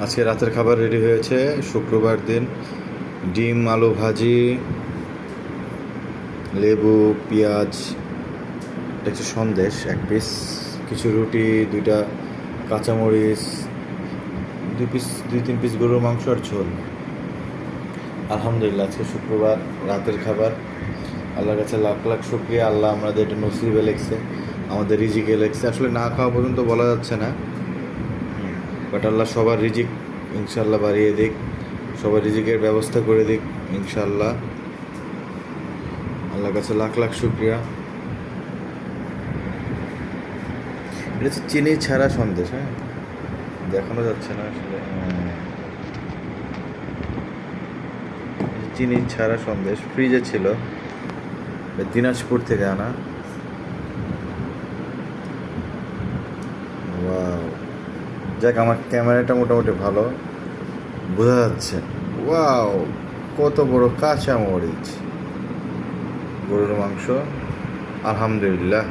আজকে রাতের খাবার রেডি হয়েছে। শুক্রবার দিন ডিম আলু ভাজি, লেবু, পেঁয়াজ, একটা সন্দেশ 1 পিস, কিছু রুটি, 2টা কাঁচামরিচ, 2-3 পিস গরুর মাংস আর ঝোল। আলহামদুলিল্লাহ, আজকে শুক্রবার রাতের খাবার। আল্লাহর কাছে লাখ লাখ শুকরিয়া। আল্লাহ আমাদের এটা নসিবে লেগছে, আমাদের রিজিকে লেগছে। আসলে না খাওয়া পর্যন্ত বলা যাচ্ছে না, বাট আল্লাহ সবার রিজিক ইনশাল্লাহ বাড়িয়ে দিক, সবার রিজিকের ব্যবস্থা করে দিক ইনশাল্লাহ। আল্লাহর কাছে লাখ লাখ শুকরিয়া। এটা হচ্ছে চিনি ছাড়া সন্দেশ। হ্যাঁ, দেখানো যাচ্ছে না আসলে। চিনি ছাড়া সন্দেশ ফ্রিজে ছিল, দিনাজপুর থেকে আনা। ওয়াও, যাক আমার ক্যামেরাটা মোটামুটি ভালো বোঝা যাচ্ছে। ওয়াও, কত বড় কাঁচা মরিচ, গরুর মাংস, আলহামদুলিল্লাহ।